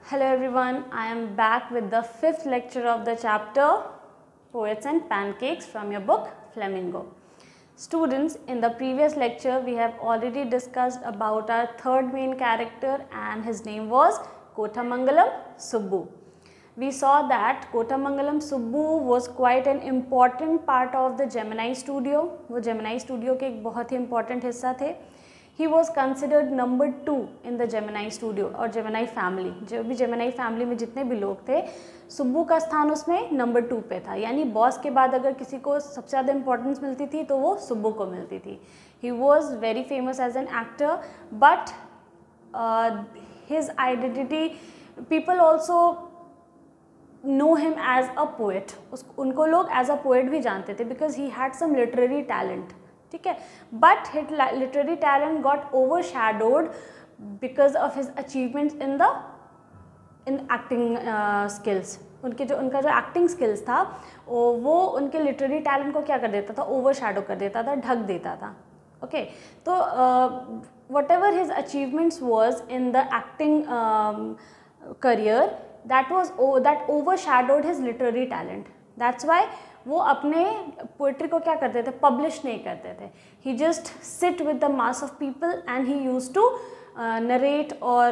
Hello everyone, I am back with the 5th lecture of the chapter Poets and Pancakes from your book Flamingo. Students, in the previous lecture we have already discussed about our third main character and his name was Kothamangalam Subbu. We saw that Kothamangalam Subbu was quite an important part of the Gemini Studio. वो Gemini Studio के एक बहुत ही important हिस्सा थे. He was considered number 2 in the Gemini Studio और Gemini family. जो भी Gemini family में जितने भी लोग थे, सुब्बू का स्थान उसमें नंबर 2 पे था. यानी बॉस के बाद अगर किसी को सबसे ज़्यादा इम्पोर्टेंस मिलती थी तो वो सुब्बू को मिलती थी. He was very famous as an actor, but his identity, people also know him as a poet. उनको लोग as a poet भी जानते थे because he had some literary talent. ठीक है, but his literary talent got overshadowed because of his achievements in acting skills. उनका जो acting skills था वो उनके literary talent को क्या कर देता था, overshadow कर देता था, ढक देता था. Okay, तो whatever his achievements was in the acting career, that overshadowed his literary talent. That's why वो अपने पोइट्री को क्या करते थे, पब्लिश नहीं करते थे. He just sit with the mass of people and he use to narrate और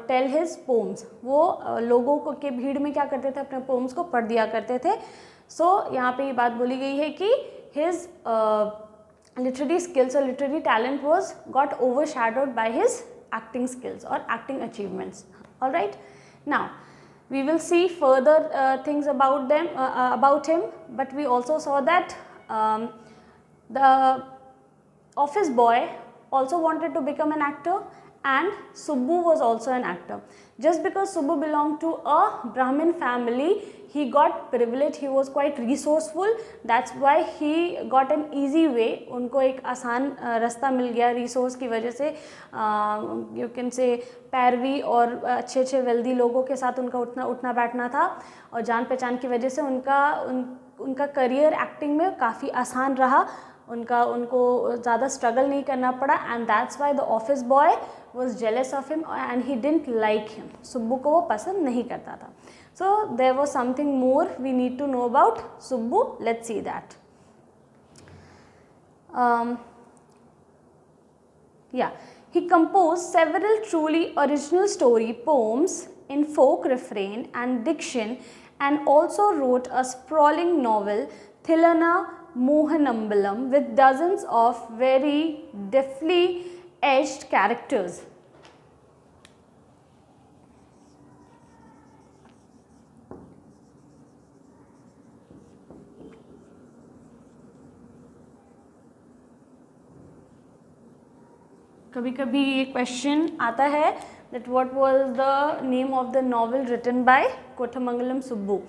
टेल हिज पोम्स. वो लोगों को के भीड़ में क्या करते थे, अपने पोम्स को पढ़ दिया करते थे. सो यहाँ पे ये बात बोली गई है कि हिज लिटरेरी स्किल्स और literary talent was got overshadowed by his acting skills और acting achievements. Alright, now we will see further things about him, but we also saw that the office boy also wanted to become an actor and Subbu was also an actor. Just because Subbu belonged to a Brahmin family, he got privilege, he was quite resourceful. That's why he got an easy way. उनको एक आसान रास्ता मिल गया resource की वजह से. You can say पैरवी और अच्छे वेल्दी लोगों के साथ उनका उठना बैठना था और जान पहचान की वजह से उनका करियर एक्टिंग में काफ़ी आसान रहा. उनको ज़्यादा स्ट्रगल नहीं करना पड़ा. And that's why the office boy was jealous of him and he didn't like him. Subbu को वो पसंद नहीं करता था. So there was something more we need to know about Subbu. Let's see that. He composed several truly original story poems in folk refrain and diction and also wrote a sprawling novel, Thillana Mohanambalam, with dozens of very deftly edged characters. कभी कभी ये question आता है that what was the name of the novel written by Kothamangalam Subbu.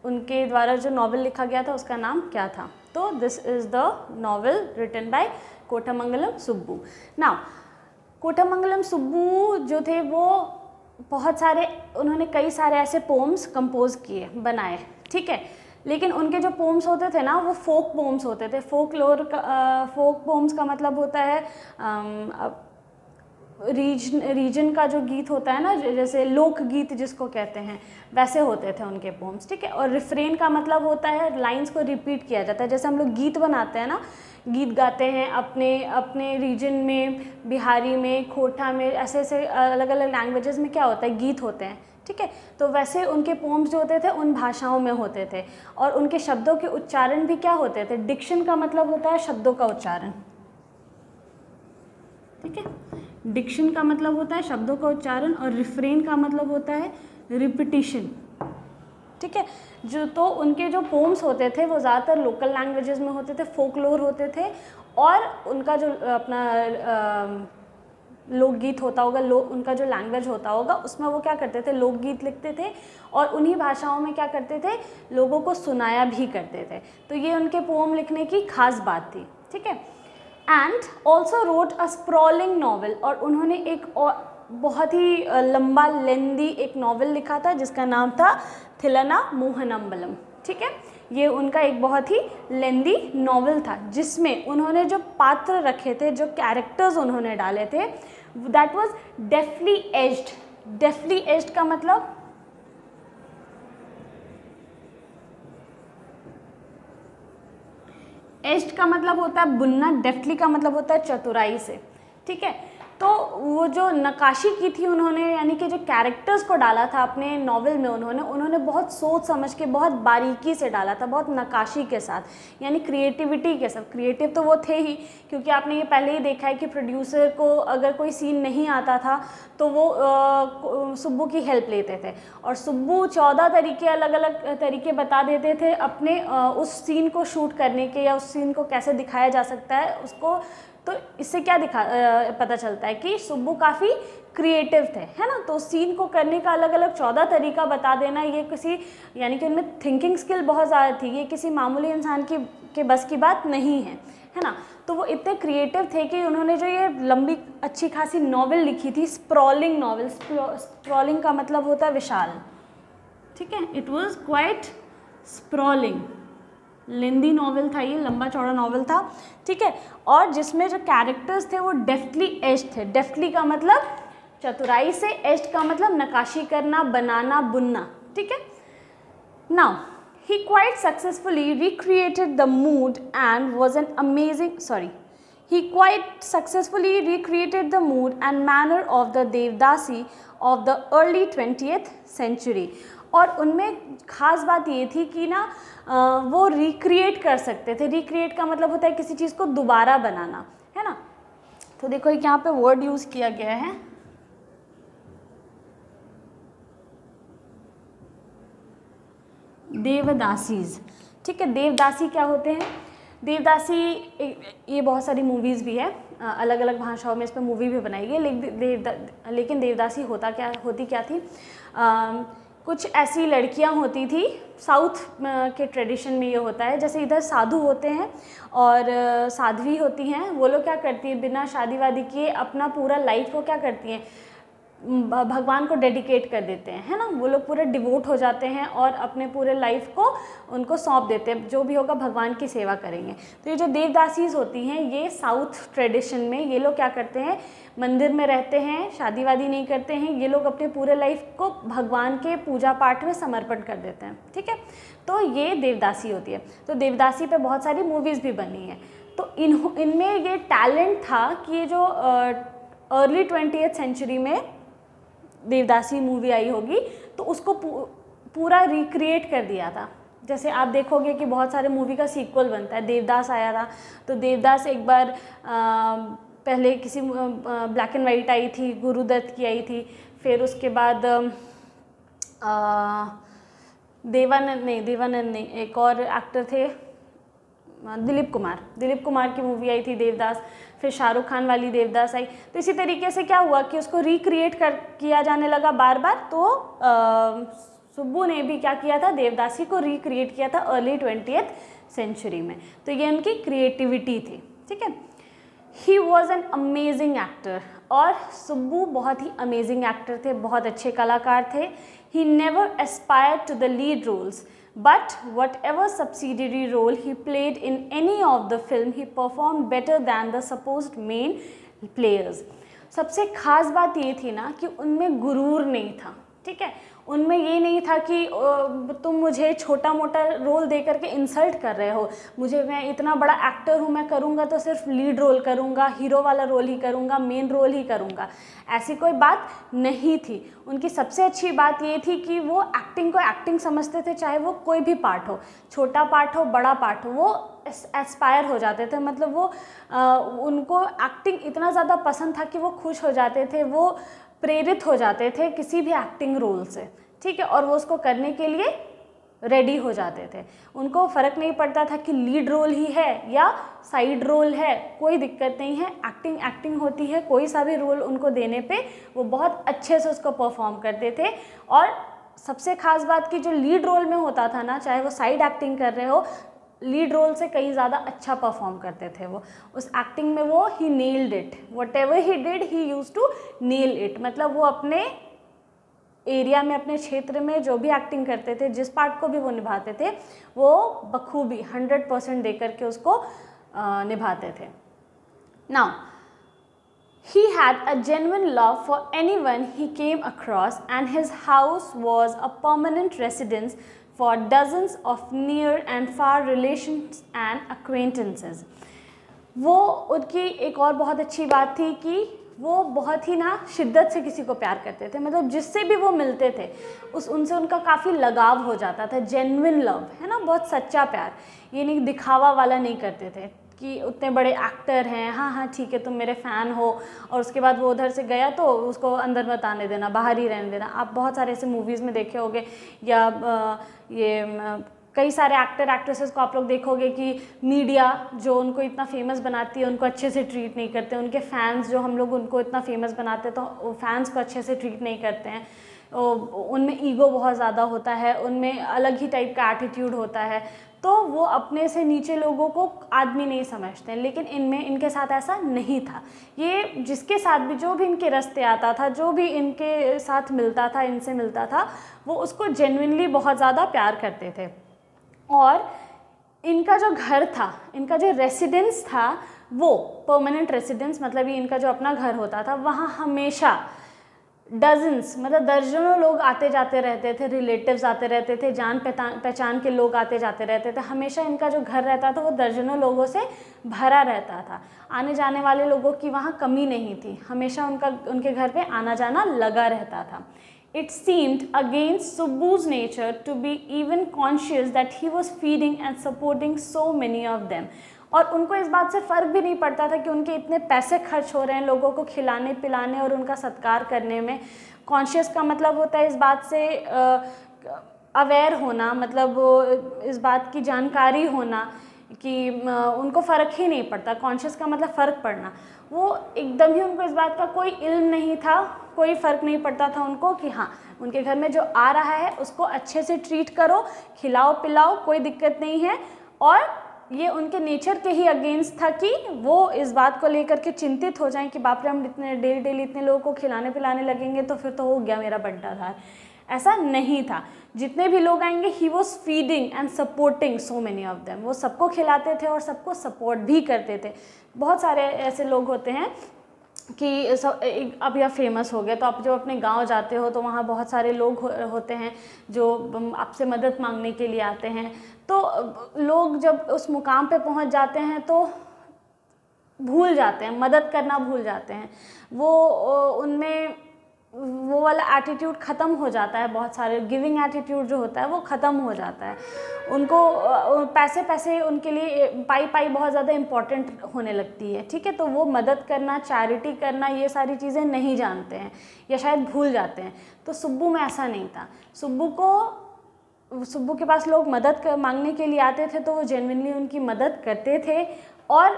उनके द्वारा जो novel लिखा गया था उसका नाम क्या था. तो this is the novel written by Kothamangalam Subbu. Now Kothamangalam Subbu जो थे वो उन्होंने कई सारे ऐसे पोम्स कंपोज किए, बनाए. ठीक है, लेकिन उनके जो पोम्स होते थे ना वो फोक पोम्स होते थे. फोक पोम्स का मतलब होता है रीजन का जो गीत होता है ना, जैसे लोकगीत जिसको कहते हैं, वैसे होते थे उनके पोम्स. ठीक है, और रिफ्रेन का मतलब होता है लाइंस को रिपीट किया जाता है. जैसे हम लोग गीत बनाते हैं ना, गीत गाते हैं अपने रीजन में, बिहारी में, खोटा में, ऐसे अलग अलग लैंग्वेजेस में क्या होता है, गीत होते हैं. ठीक है, तो वैसे उनके पोम्स जो होते थे उन भाषाओं में होते थे और उनके शब्दों के उच्चारण भी क्या होते थे. डिक्शन का मतलब होता है शब्दों का उच्चारण. ठीक है, डिक्शन का मतलब होता है शब्दों का उच्चारण और रिफ्रेन का मतलब होता है रिपीटिशन. ठीक है, तो उनके जो पोम्स होते थे वो ज़्यादातर लोकल लैंग्वेजेस में होते थे, फोकलोर होते थे. और उनका जो अपना लोकगीत होता होगा, उनका जो लैंग्वेज होता होगा उसमें वो क्या करते थे, लोकगीत लिखते थे और उन्हीं भाषाओं में क्या करते थे, लोगों को सुनाया भी करते थे. तो ये उनके पोम लिखने की खास बात थी. ठीक है, and also wrote a sprawling novel, और उन्होंने एक बहुत ही लंबा लेंदी एक नॉवल लिखा था जिसका नाम था थिलना मोहनम्बलम. ठीक है, ये उनका एक बहुत ही लेंदी नॉवल था जिसमें उन्होंने जो पात्र रखे थे, जो कैरेक्टर्स उन्होंने डाले थे, that was deftly aged. Deftly aged का मतलब एज्ड का मतलब होता है बुनना, डेफ्टली का मतलब होता है चतुराई से, ठीक है। तो वो जो नक्काशी की थी उन्होंने, यानी कि जो कैरेक्टर्स को डाला था अपने नॉवेल में उन्होंने बहुत सोच समझ के, बहुत बारीकी से डाला था, बहुत नक्काशी के साथ, यानी क्रिएटिविटी के साथ। क्रिएटिव तो वो थे ही, क्योंकि आपने ये पहले ही देखा है कि प्रोड्यूसर को अगर कोई सीन नहीं आता था तो वो सुब्बू की हेल्प लेते थे, और सुब्बू 14 तरीके, अलग अलग तरीके बता देते थे अपने उस सीन को शूट करने के, या उस सीन को कैसे दिखाया जा सकता है उसको। तो इससे क्या पता चलता है कि सुब्बू काफ़ी क्रिएटिव थे, है ना। तो सीन को करने का अलग अलग 14 तरीका बता देना, ये किसी, यानी कि उनमें थिंकिंग स्किल बहुत ज़्यादा थी, ये किसी मामूली इंसान के बस की बात नहीं है ना। तो वो इतने क्रिएटिव थे कि उन्होंने जो ये लंबी अच्छी खासी नॉवेल लिखी थी, स्प्रॉलिंग नॉवेल, स्प्रॉलिंग का मतलब होता है विशाल, ठीक है। It was quite sprawling, lengthy novel था ये, लंबा चौड़ा नॉवेल था, ठीक है। और जिसमें जो कैरेक्टर्स थे वो डेफ्टली एज्ड थे। डेफ्टली का मतलब चतुराई से, एज्ड का मतलब नक्काशी करना, बनाना, बुनना, ठीक है। Now he quite successfully recreated the mood and was an amazing, he quite successfully recreated the mood and manner of the Devdasi of the early 20th century। और उनमें ख़ास बात ये थी कि ना वो रिक्रिएट कर सकते थे। रिक्रिएट का मतलब होता है किसी चीज़ को दोबारा बनाना, है ना। तो देखो यहाँ पे वर्ड यूज़ किया गया है, देवदासीज, ठीक है। देवदासी क्या होते हैं? देवदासी, ये बहुत सारी मूवीज़ भी है, अलग अलग भाषाओं में इस पर मूवी भी बनाई गई, लेकिन देवदासी होती क्या थी? कुछ ऐसी लड़कियां होती थी, साउथ के ट्रेडिशन में ये होता है, जैसे इधर साधु होते हैं और साध्वी होती हैं, वो लोग क्या करती हैं, बिना शादी वादी किए अपना पूरा लाइफ को क्या करती हैं, भगवान को डेडिकेट कर देते हैं, है ना। वो लोग पूरे डिवोट हो जाते हैं और अपने पूरे लाइफ को उनको सौंप देते हैं, जो भी होगा भगवान की सेवा करेंगे। तो ये जो देवदासीज होती हैं, ये साउथ ट्रेडिशन में ये लोग क्या करते हैं, मंदिर में रहते हैं, शादी वादी नहीं करते हैं, ये लोग अपने पूरे लाइफ को भगवान के पूजा पाठ में समर्पण कर देते हैं, ठीक है। तो ये देवदासी होती है। तो देवदासी पे बहुत सारी मूवीज़ भी बनी हैं। तो इनमें ये टैलेंट था कि ये जो अर्ली 20th सेंचुरी में देवदासी मूवी आई होगी तो उसको पूरा रिक्रिएट कर दिया था। जैसे आप देखोगे कि बहुत सारे मूवी का सीक्वल बनता है, देवदास आया था, तो देवदास एक बार पहले किसी ब्लैक एंड वाइट आई थी, गुरुदत्त की आई थी, फिर उसके बाद देवानंद नहीं, एक और एक्टर थे, दिलीप कुमार की मूवी आई थी देवदास, फिर शाहरुख खान वाली देवदास आई। तो इसी तरीके से क्या हुआ कि उसको रिक्रिएट किया जाने लगा बार बार। तो सुब्बू ने भी क्या किया था, देवदासी को रिक्रिएट किया था अर्ली 20th सेंचुरी में। तो ये उनकी क्रिएटिविटी थी, ठीक है। He was an amazing actor, और सुब्बू बहुत ही अमेजिंग एक्टर थे, बहुत अच्छे कलाकार थे। He never aspired to the lead roles, but whatever subsidiary role he played in any of the film, he performed better than the supposed main players। सबसे खास बात ये थी ना कि उनमें गुरूर नहीं था, ठीक है। उनमें ये नहीं था कि तुम मुझे छोटा मोटा रोल दे करके इंसल्ट कर रहे हो, मैं इतना बड़ा एक्टर हूँ, मैं करूँगा तो सिर्फ लीड रोल करूँगा, हीरो वाला रोल ही करूँगा, मेन रोल ही करूँगा, ऐसी कोई बात नहीं थी। उनकी सबसे अच्छी बात ये थी कि वो एक्टिंग को एक्टिंग समझते थे, चाहे वो कोई भी पार्ट हो, छोटा पार्ट हो, बड़ा पार्ट हो, वो एस्पायर हो जाते थे। मतलब वो उनको एक्टिंग इतना ज़्यादा पसंद था कि वो खुश हो जाते थे, वो प्रेरित हो जाते थे किसी भी एक्टिंग रोल से, ठीक है, और वो उसको करने के लिए रेडी हो जाते थे। उनको फ़र्क नहीं पड़ता था कि लीड रोल ही है या साइड रोल है, कोई दिक्कत नहीं है, एक्टिंग होती है, कोई सा भी रोल उनको देने पे वो बहुत अच्छे से उसको परफॉर्म करते थे। और सबसे ख़ास बात कि जो लीड रोल में होता था ना, चाहे वो साइड एक्टिंग कर रहे हो, लीड रोल से कहीं ज़्यादा अच्छा परफॉर्म करते थे वो उस एक्टिंग में। वो he nailed it, whatever he did he use to nail it. मतलब वो अपने एरिया में, अपने क्षेत्र में जो भी एक्टिंग करते थे, जिस पार्ट को भी वो निभाते थे, वो बखूबी 100% दे करके उसको निभाते थे। Now he had a genuine love for anyone he came across and his house was a permanent residence for dozens of near and far relations and acquaintances. वो उनकी एक और बहुत अच्छी बात थी कि वो बहुत ही ना शिद्दत से किसी को प्यार करते थे, मतलब जिससे भी वो मिलते थे उनसे उनका काफ़ी लगाव हो जाता था, जेन्युइन लव, है ना, बहुत सच्चा प्यार। ये नहीं दिखावा वाला नहीं करते थे कि उतने बड़े एक्टर हैं, हाँ हाँ ठीक है तुम मेरे फ़ैन हो, और उसके बाद वो उधर से गया तो उसको अंदर मत आने देना, बाहर ही रहने देना। आप बहुत सारे ऐसे मूवीज़ में देखे होंगे, या कई सारे एक्टर एक्ट्रेसेस को आप लोग देखोगे कि मीडिया जो उनको इतना फेमस बनाती है उनको अच्छे से ट्रीट नहीं करते, उनके फैंस जो हम लोग उनको इतना फेमस बनाते हैं तो वो फैंस को अच्छे से ट्रीट नहीं करते हैं, उनमें ईगो बहुत ज़्यादा होता है, उनमें अलग ही टाइप का एटीट्यूड होता है, तो वो अपने से नीचे लोगों को आदमी नहीं समझते हैं। लेकिन इनके साथ ऐसा नहीं था। ये जिसके साथ भी, जो भी इनके रास्ते आता था, जो भी इनके साथ मिलता था, इनसे मिलता था, वो उसको जेन्युइनली बहुत ज़्यादा प्यार करते थे। और इनका जो घर था, इनका जो रेसिडेंस था, वो परमानेंट रेसिडेंस, मतलब ये इनका जो अपना घर होता था, वहाँ हमेशा डजन्स, मतलब दर्जनों लोग आते जाते रहते थे, रिलेटिव्स आते रहते थे, जान पहचान के लोग आते जाते रहते थे। हमेशा इनका जो घर रहता था वो दर्जनों लोगों से भरा रहता था, आने जाने वाले लोगों की वहाँ कमी नहीं थी, हमेशा उनके घर पे आना जाना लगा रहता था। It seemed against Subbu's nature to be even conscious that he was feeding and supporting so many of them. और उनको इस बात से फ़र्क भी नहीं पड़ता था कि उनके इतने पैसे खर्च हो रहे हैं लोगों को खिलाने पिलाने और उनका सत्कार करने में। कॉन्शियस का मतलब होता है इस बात से अवेयर होना, मतलब इस बात की जानकारी होना कि उनको फ़र्क ही नहीं पड़ता। कॉन्शियस का मतलब फ़र्क पड़ना। वो एकदम ही, उनको इस बात का कोई इल्म नहीं था, कोई फ़र्क नहीं पड़ता था उनको कि हाँ उनके घर में जो आ रहा है उसको अच्छे से ट्रीट करो, खिलाओ पिलाओ, कोई दिक्कत नहीं है। और ये उनके नेचर के ही अगेंस्ट था कि वो इस बात को लेकर के चिंतित हो जाएं कि बाप रे हम इतने डेली इतने लोगों को खिलाने पिलाने लगेंगे तो फिर तो हो गया मेरा बंटाधार। ऐसा नहीं था। जितने भी लोग आएंगे he was feeding and supporting so many of them. वो सबको खिलाते थे और सबको सपोर्ट भी करते थे। बहुत सारे ऐसे लोग होते हैं कि अब यह फेमस हो गया तो आप जब अपने गांव जाते हो तो वहाँ बहुत सारे लोग होते हैं जो आपसे मदद मांगने के लिए आते हैं। तो लोग जब उस मुकाम पे पहुँच जाते हैं तो भूल जाते हैं, मदद करना भूल जाते हैं। वो उनमें वो वाला एटीट्यूड ख़त्म हो जाता है। बहुत सारे गिविंग एटीट्यूड जो होता है वो ख़त्म हो जाता है। उनको पैसे उनके लिए पाई बहुत ज़्यादा इम्पॉर्टेंट होने लगती है। ठीक है, तो वो मदद करना, चैरिटी करना, ये सारी चीज़ें नहीं जानते हैं या शायद भूल जाते हैं। तो सुब्बू में ऐसा नहीं था। सुब्बू के पास लोग मदद मांगने के लिए आते थे तो वो जेन्युइनली उनकी मदद करते थे और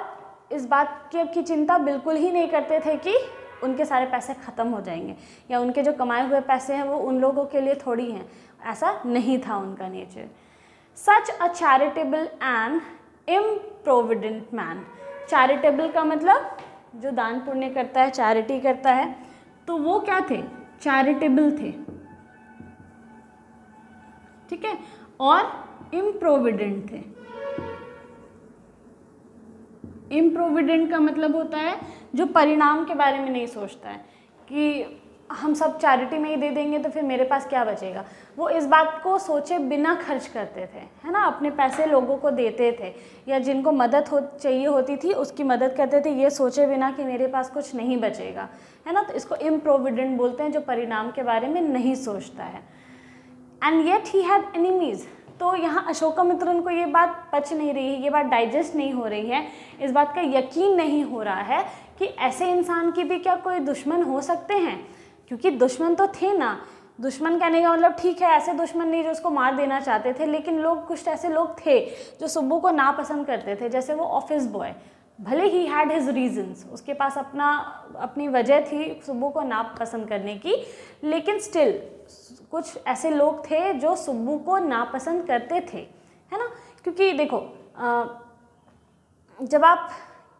इस बात की चिंता बिल्कुल ही नहीं करते थे कि उनके सारे पैसे ख़त्म हो जाएंगे या उनके जो कमाए हुए पैसे हैं वो उन लोगों के लिए थोड़ी हैं। ऐसा नहीं था उनका nature. Such a charitable and improvident man. Charitable का मतलब जो दान पुण्य करता है, चैरिटी करता है, तो वो क्या थे? चैरिटेबल थे। ठीक है, और इम्प्रोविडेंट थे। इम्प्रोविडेंट का मतलब होता है जो परिणाम के बारे में नहीं सोचता है कि हम सब चैरिटी में ही दे देंगे तो फिर मेरे पास क्या बचेगा। वो इस बात को सोचे बिना खर्च करते थे, है ना, अपने पैसे लोगों को देते थे या जिनको मदद चाहिए होती थी उसकी मदद करते थे, ये सोचे बिना कि मेरे पास कुछ नहीं बचेगा, है ना। तो इसको इम्प्रोविडेंट बोलते हैं, जो परिणाम के बारे में नहीं सोचता है। And yet he had enemies. तो यहाँ अशोकमित्रन को ये बात पच नहीं रही है, ये बात डाइजेस्ट नहीं हो रही है, इस बात का यकीन नहीं हो रहा है कि ऐसे इंसान की भी क्या कोई दुश्मन हो सकते हैं। क्योंकि दुश्मन तो थे ना। दुश्मन कहने का मतलब ठीक है ऐसे दुश्मन नहीं जो उसको मार देना चाहते थे, लेकिन लोग, कुछ ऐसे लोग थे जो सुब्बू को नापसंद करते थे। जैसे वो ऑफिस बॉय, भले ही हैड हिज रीजंस, उसके पास अपनी वजह थी सुब्बू को नापसंद करने की, लेकिन स्टिल कुछ ऐसे लोग थे जो सुब्बू को नापसंद करते थे, है ना। क्योंकि देखो जब आप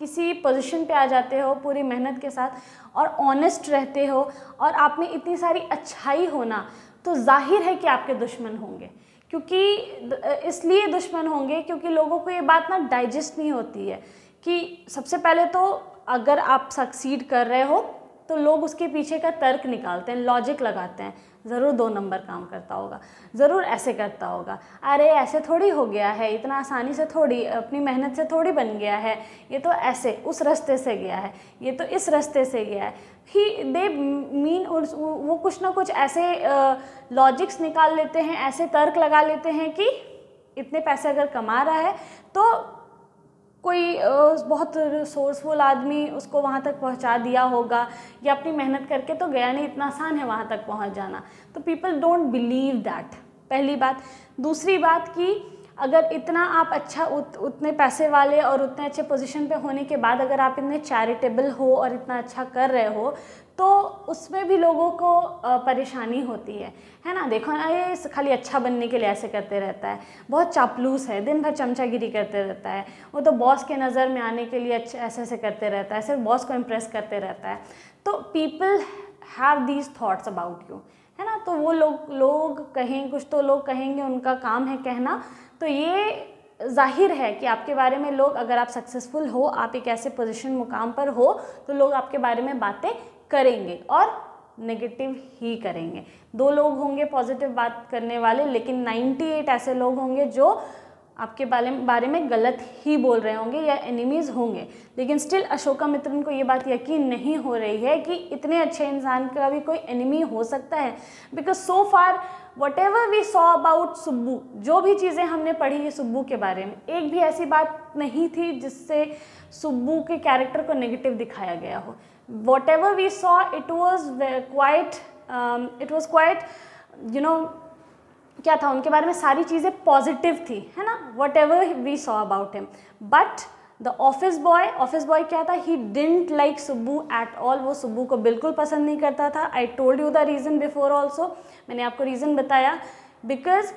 किसी पोजीशन पे आ जाते हो पूरी मेहनत के साथ और ऑनेस्ट रहते हो और आप में इतनी सारी अच्छाई होना, तो जाहिर है कि आपके दुश्मन होंगे। क्योंकि इसलिए दुश्मन होंगे क्योंकि लोगों को ये बात ना डाइजेस्ट नहीं होती है कि सबसे पहले तो अगर आप सक्सीड कर रहे हो तो लोग उसके पीछे का तर्क निकालते हैं, लॉजिक लगाते हैं। ज़रूर 2 नंबर काम करता होगा, ज़रूर ऐसे करता होगा, अरे ऐसे थोड़ी हो गया है, इतना आसानी से थोड़ी, अपनी मेहनत से थोड़ी बन गया है, ये तो ऐसे उस रास्ते से गया है, ये तो इस रास्ते से गया है। दे मीन वो कुछ ना कुछ ऐसे लॉजिक्स निकाल लेते हैं, ऐसे तर्क लगा लेते हैं कि इतने पैसे अगर कमा रहा है तो कोई बहुत रिसोर्सफुल आदमी उसको वहाँ तक पहुँचा दिया होगा, या अपनी मेहनत करके तो गया नहीं, इतना आसान है वहाँ तक पहुँच जाना। तो पीपल डोंट बिलीव दैट, पहली बात। दूसरी बात कि अगर इतना आप अच्छा उतने पैसे वाले और उतने अच्छे पोजीशन पे होने के बाद अगर आप इतने चैरिटेबल हो और इतना अच्छा कर रहे हो तो उसमें भी लोगों को परेशानी होती है ना। देखो ना, ये खाली अच्छा बनने के लिए ऐसे करते रहता है, बहुत चापलूस है, दिन भर चमचागिरी करते रहता है, वो तो बॉस के नज़र में आने के लिए अच्छे ऐसे ऐसे करते रहता है, सिर्फ बॉस को इम्प्रेस करते रहता है। तो people have these thoughts about you, है ना। तो वो लोग कहें, कुछ तो लोग कहेंगे, उनका काम है कहना। तो ये जाहिर है कि आपके बारे में लोग, अगर आप सक्सेसफुल हो, आप एक ऐसे पोजीशन मुकाम पर हो, तो लोग आपके बारे में बातें करेंगे और नेगेटिव ही करेंगे। 2 लोग होंगे पॉजिटिव बात करने वाले, लेकिन 98 ऐसे लोग होंगे जो आपके बारे में गलत ही बोल रहे होंगे या एनिमीज़ होंगे। लेकिन स्टिल अशोकामित्रन को ये बात यकीन नहीं हो रही है कि इतने अच्छे इंसान का भी कोई एनिमी हो सकता है। Because so far whatever we saw about Subbu, जो भी चीज़ें हमने पढ़ी है सुब्बू के बारे में, एक भी ऐसी बात नहीं थी जिससे सुब्बू के कैरेक्टर को नेगेटिव दिखाया गया हो। whatever we saw, it was quite you know, क्या था, उनके बारे में सारी चीज़ें पॉजिटिव थी, है ना। whatever we saw about him, but the office boy क्या था, he didn't like Subbu at all. वो सुब्बू को बिल्कुल पसंद नहीं करता था। I told you the reason before also, मैंने आपको रीज़न बताया। Because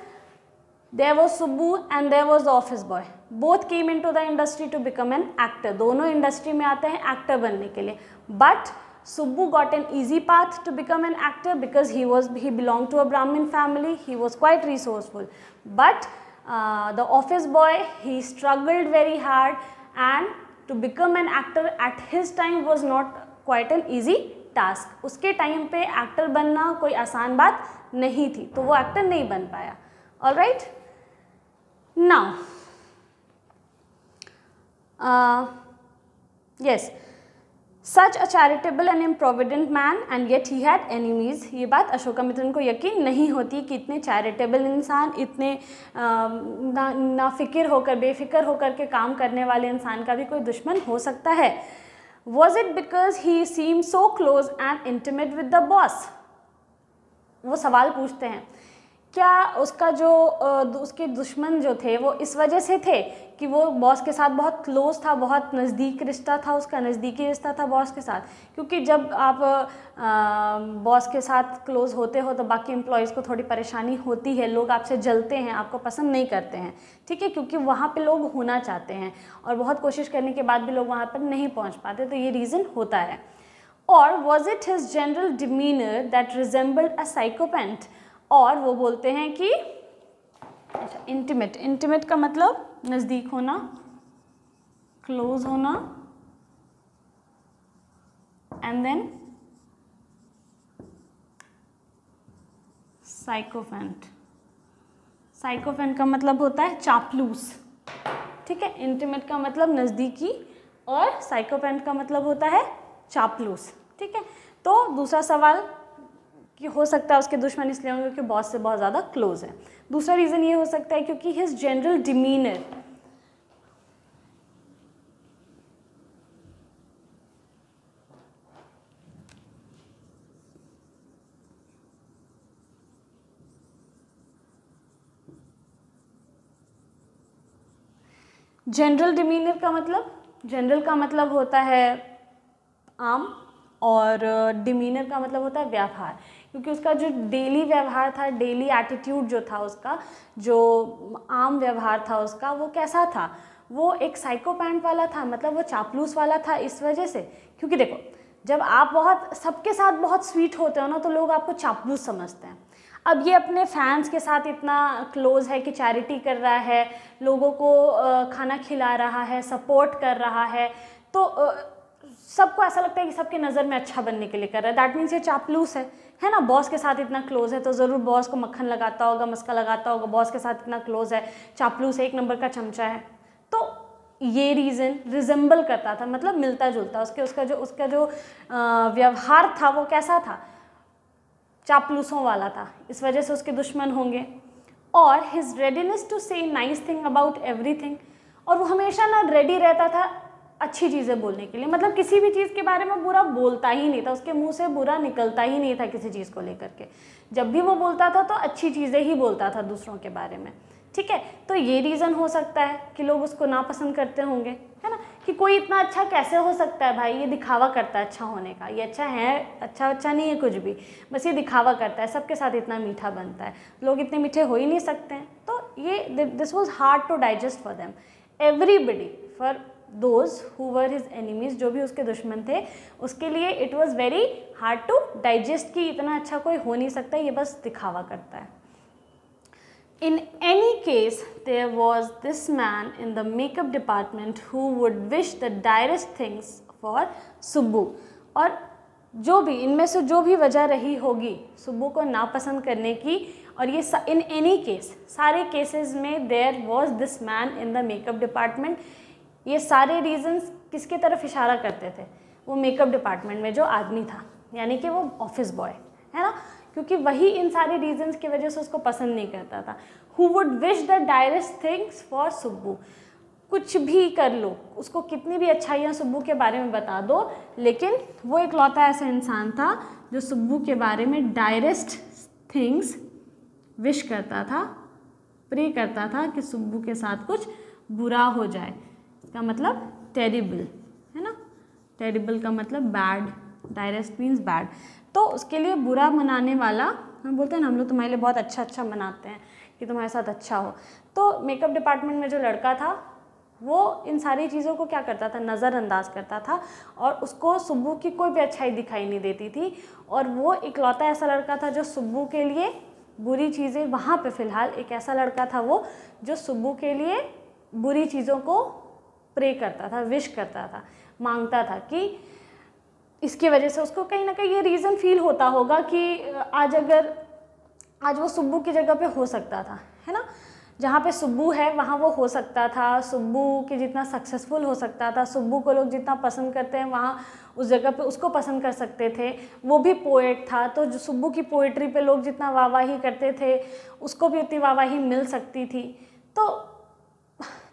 there was Subbu and there was the office boy, both came into the industry to become an actor. दोनों इंडस्ट्री में आते हैं एक्टर बनने के लिए, बट Subbu got an easy path to become an actor because he belonged to a Brahmin family. He was quite resourceful. But the office boy, he struggled very hard, and to become an actor at his time was not quite an easy task. उसके time पे actor बनना कोई आसान बात नहीं थी, तो वो एक्टर नहीं बन पाया। All right? Now, yes. Such a charitable and improvident man and yet he had enemies. ये बात अशोकामित्रन को यकीन नहीं होती कि इतने चैरिटेबल इंसान, इतने ना फिक्र होकर, बेफिक्र होकर के काम करने वाले इंसान का भी कोई दुश्मन हो सकता है। Was it because he seemed so close and intimate with the boss? वो सवाल पूछते हैं, क्या उसका जो उसके दुश्मन जो थे वो इस वजह से थे कि वो बॉस के साथ बहुत क्लोज था, बहुत नज़दीक रिश्ता था उसका, नज़दीकी रिश्ता था बॉस के साथ। क्योंकि जब आप बॉस के साथ क्लोज होते हो तो बाकी एम्प्लॉयज़ को थोड़ी परेशानी होती है, लोग आपसे जलते हैं, आपको पसंद नहीं करते हैं, ठीक है, क्योंकि वहाँ पे लोग होना चाहते हैं और बहुत कोशिश करने के बाद भी लोग वहाँ पर नहीं पहुँच पाते, तो ये रीज़न होता है। और was it his general demeanour that resembled a psychopath? और वो बोलते हैं कि अच्छा, इंटीमेट का मतलब नज़दीक होना, क्लोज होना, एंड देन साइकोफेंट। साइकोफेंट का मतलब होता है चापलूस, ठीक है। इंटीमेट का मतलब नज़दीकी और साइकोफेंट का मतलब होता है चापलूस, ठीक है। तो दूसरा सवाल कि हो सकता है उसके दुश्मन इसलिए होंगे क्योंकि बॉस से बहुत ज़्यादा क्लोज है। दूसरा रीज़न ये हो सकता है क्योंकि his general demeanour, general demeanour का मतलब, जनरल का मतलब होता है आम और डिमीनर का मतलब होता है व्यवहार, क्योंकि उसका जो डेली व्यवहार था, डेली एटीट्यूड जो था उसका, जो आम व्यवहार था उसका, वो कैसा था, वो एक साइकोपैथ वाला था, मतलब वो चापलूस वाला था। इस वजह से, क्योंकि देखो जब आप बहुत सबके साथ बहुत स्वीट होते हो ना तो लोग आपको चापलूस समझते हैं। अब ये अपने फैंस के साथ इतना क्लोज है कि चैरिटी कर रहा है, लोगों को खाना खिला रहा है, सपोर्ट कर रहा है, तो सबको ऐसा लगता है कि सबके नज़र में अच्छा बनने के लिए कर रहा है, दैट मीन्स ये चापलूस है ना। बॉस के साथ इतना क्लोज है तो ज़रूर बॉस को मक्खन लगाता होगा, मस्का लगाता होगा, बॉस के साथ इतना क्लोज है, चापलूस है, 1 नंबर का चमचा है। तो ये रीज़न रिजेंबल करता था, मतलब मिलता जुलता, उसका जो व्यवहार था वो कैसा था, चापलूसों वाला था, इस वजह से उसके दुश्मन होंगे। और हिज रेडीनेस टू से नाइस थिंग अबाउट एवरीथिंग, और वो हमेशा ना रेडी रहता था अच्छी चीज़ें बोलने के लिए, मतलब किसी भी चीज़ के बारे में बुरा बोलता ही नहीं था, उसके मुंह से बुरा निकलता ही नहीं था किसी चीज़ को लेकर के। जब भी वो बोलता था तो अच्छी चीज़ें ही बोलता था दूसरों के बारे में, ठीक है। तो ये रीज़न हो सकता है कि लोग उसको नापसंद करते होंगे, है ना, कि कोई इतना अच्छा कैसे हो सकता है भाई, ये दिखावा करता है अच्छा होने का, ये अच्छा है, अच्छा नहीं है कुछ भी, बस ये दिखावा करता है, सबके साथ इतना मीठा बनता है, लोग इतने मीठे हो ही नहीं सकते हैं। तो ये this was hard to digest for them, everybody, for those who were his enemies, जो भी उसके दुश्मन थे, उसके लिए it was very hard to digest कि इतना अच्छा कोई हो नहीं सकता, ये बस दिखावा करता है। In any case, there was this man in the makeup department who would wish the direst things for Subbu. और जो भी इनमें से जो भी वजह रही होगी सुब्बू को नापसंद करने की, और ये इन एनी केस, सारे केसेस में there was this man in the makeup department. ये सारे रीजंस किसकी तरफ इशारा करते थे, वो मेकअप डिपार्टमेंट में जो आदमी था, यानी कि वो ऑफिस बॉय है ना, क्योंकि वही इन सारे रीजंस की वजह से उसको पसंद नहीं करता था। Who would wish the direst things for Subbu, कुछ भी कर लो, उसको कितनी भी अच्छाइयाँ सुब्बू के बारे में बता दो, लेकिन वो इकलौता ऐसा इंसान था जो सुब्बू के बारे में डायरेस्ट थिंग्स विश करता था, प्रे करता था कि सुब्बू के साथ कुछ बुरा हो जाए। इसका मतलब टेरिबल है ना, टेरिबल का मतलब बैड, डायरेस्ट मीन्स बैड। तो उसके लिए बुरा मनाने वाला, हम बोलते हैं ना हम लोग तुम्हारे लिए बहुत अच्छा मनाते हैं कि तुम्हारे साथ अच्छा हो। तो मेकअप डिपार्टमेंट में जो लड़का था वो इन सारी चीज़ों को क्या करता था, नज़रअंदाज करता था, और उसको सुब्बू की कोई भी अच्छाई दिखाई नहीं देती थी। और वो इकलौता ऐसा लड़का था जो सुब्बू के लिए बुरी चीज़ें, वहाँ पे फ़िलहाल एक ऐसा लड़का था वो जो सुब्बू के लिए बुरी चीज़ों को प्रे करता था, विश करता था, मांगता था कि इसकी वजह से उसको कहीं ना कहीं ये रीज़न फील होता होगा कि आज वो सुब्बू की जगह पे हो सकता था, है ना, जहाँ पे सुब्बू है वहाँ वो हो सकता था, सुब्बू के जितना सक्सेसफुल हो सकता था, सुब्बू को लोग जितना पसंद करते हैं वहाँ उस जगह पे उसको पसंद कर सकते थे। वो भी पोएट था, तो जो सुब्बू की पोएट्री पे लोग जितना वाहवाही करते थे उसको भी उतनी वाहवाही मिल सकती थी। तो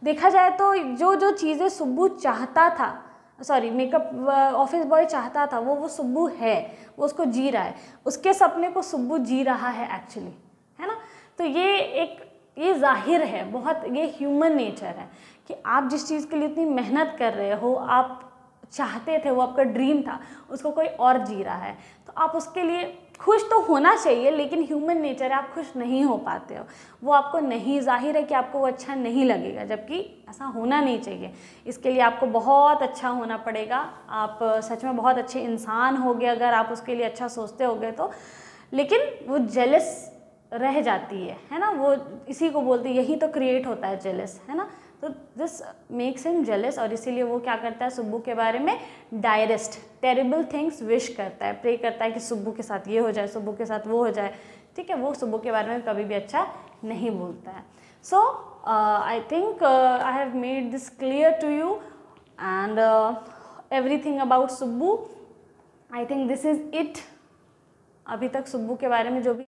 देखा जाए तो जो चीज़ें सुब्बू चाहता था, सॉरी मेकअप ऑफिस बॉय चाहता था, वो सुब्बू है, वो उसको जी रहा है, उसके सपने को सुब्बू जी रहा है एक्चुअली, है ना। तो ये जाहिर है, बहुत ये ह्यूमन नेचर है कि आप जिस चीज़ के लिए इतनी मेहनत कर रहे हो, आप चाहते थे, वो आपका ड्रीम था, उसको कोई और जी रहा है, तो आप उसके लिए खुश तो होना चाहिए, लेकिन ह्यूमन नेचर है, आप खुश नहीं हो पाते हो, वो आपको नहीं, जाहिर है कि आपको वो अच्छा नहीं लगेगा, जबकि ऐसा होना नहीं चाहिए। इसके लिए आपको बहुत अच्छा होना पड़ेगा, आप सच में बहुत अच्छे इंसान होगे अगर आप उसके लिए अच्छा सोचते होगे तो। लेकिन वो जेलस रह जाती है ना, वो इसी को बोलते हैं, यही तो क्रिएट होता है जेलस, है ना। तो दिस मेक्स हिम जेलस, और इसीलिए वो क्या करता है, सुब्बू के बारे में डायरेस्ट टेरिबल थिंग्स विश करता है, प्रे करता है कि सुब्बू के साथ ये हो जाए, सुब्बू के साथ वो हो जाए, ठीक है। वो सुब्बू के बारे में कभी भी अच्छा नहीं बोलता है। So I think I have made this clear to you and everything about Subbu. I think this is it. अभी तक सुब्बू के बारे में जो भी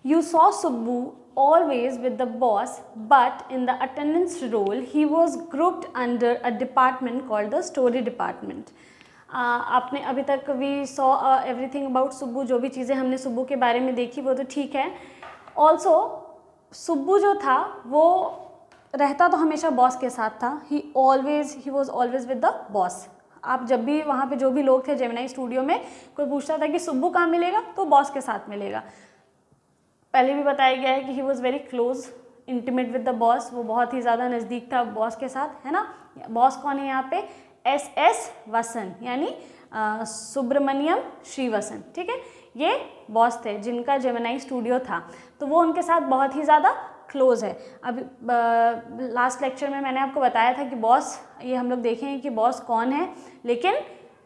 You saw Subbu always with the boss, but in the attendance role, he was grouped under a department called the story department. आपने अभी तक we saw everything about Subbu, जो भी चीज़ें हमने सुब्बू के बारे में देखी वो तो ठीक है। Also, सुब्बू जो था वो रहता तो हमेशा बॉस के साथ था, he was always with the boss. आप जब भी वहाँ पे जो भी लोग थे जेमिनी स्टूडियो में, कोई पूछता था कि सुब्बू कहाँ मिलेगा, तो बॉस के साथ मिलेगा। पहले भी बताया गया है कि he was very close intimate with the boss, वो बहुत ही ज़्यादा नज़दीक था बॉस के साथ, है ना। बॉस कौन है यहाँ पे, SS वसन, यानी सुब्रमण्यम श्रीवसन, ठीक है। ये बॉस थे जिनका जेमिनी स्टूडियो था, तो वो उनके साथ बहुत ही ज़्यादा क्लोज है। अभी लास्ट लेक्चर में मैंने आपको बताया था कि बॉस, ये हम लोग देखेंगे कि बॉस कौन है, लेकिन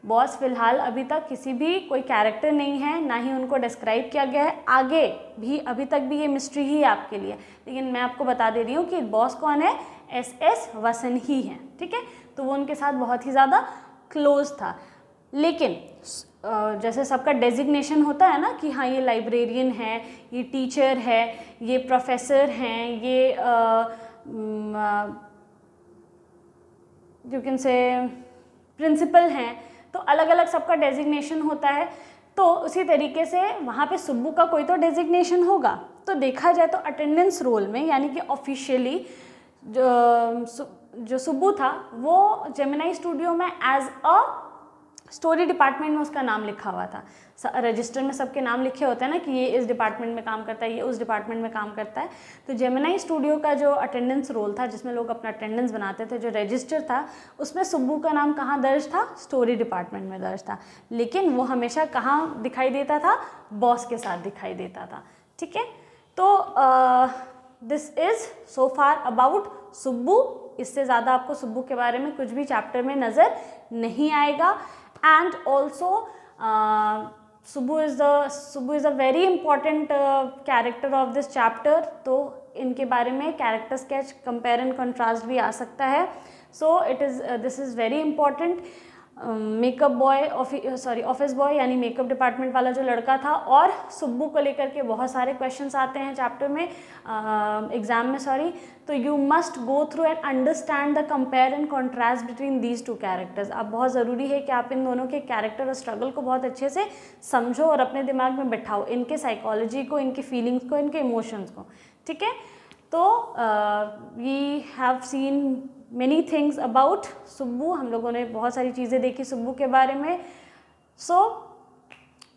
बॉस फिलहाल अभी तक किसी भी कोई कैरेक्टर नहीं है, ना ही उनको डिस्क्राइब किया गया है। आगे भी अभी तक भी ये मिस्ट्री ही है आपके लिए, लेकिन मैं आपको बता दे रही हूँ कि बॉस कौन है, SS वसन ही है, ठीक है। तो वो उनके साथ बहुत ही ज़्यादा क्लोज था। लेकिन जैसे सबका डेजिग्नेशन होता है ना कि हाँ ये लाइब्रेरियन है, ये टीचर है, ये प्रोफेसर हैं, ये यू कैन से प्रिंसिपल हैं, तो अलग अलग सबका डेजिग्नेशन होता है। तो उसी तरीके से वहाँ पे सुब्बू का कोई तो डेजिग्नेशन होगा। तो देखा जाए तो अटेंडेंस रोल में, यानी कि ऑफिशियली जो सुब्बू था वो जेमिनी स्टूडियो में एज अ स्टोरी डिपार्टमेंट में उसका नाम लिखा हुआ था। रजिस्टर में सबके नाम लिखे होते हैं ना कि ये इस डिपार्टमेंट में काम करता है, ये उस डिपार्टमेंट में काम करता है। तो जेमिनी स्टूडियो का जो अटेंडेंस रोल था, जिसमें लोग अपना अटेंडेंस बनाते थे, जो रजिस्टर था, उसमें सुब्बू का नाम कहाँ दर्ज था, स्टोरी डिपार्टमेंट में दर्ज था। लेकिन वो हमेशा कहाँ दिखाई देता था, बॉस के साथ दिखाई देता था, ठीक है। तो this is so far about Subbu. इससे ज़्यादा आपको सुब्बू के बारे में कुछ भी चैप्टर में नज़र नहीं आएगा। And also Subbu is a very important character of this chapter। तो इनके बारे में character sketch, compare and contrast भी आ सकता है। So this is very important. Makeup boy, office boy यानी मेकअप डिपार्टमेंट वाला जो लड़का था, और सुब्बू को लेकर के बहुत सारे क्वेश्चंस आते हैं चैप्टर में, एग्जाम में, सॉरी। तो you must go through and understand the compare and contrast between these two characters. अब बहुत ज़रूरी है कि आप इन दोनों के कैरेक्टर और स्ट्रगल को बहुत अच्छे से समझो और अपने दिमाग में बैठाओ, इनके साइकोलॉजी को, इनकी फीलिंग्स को, इनके इमोशंस को, ठीक है। तो we have seen many things about Subbu. हम लोगों ने बहुत सारी चीज़ें देखी सुब्बू के बारे में। So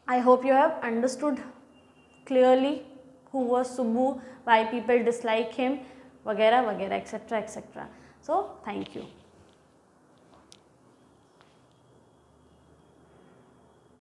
I hope you have understood clearly who was Subbu, why people dislike him, वगैरह वगैरह, etcetera etcetera. So thank you.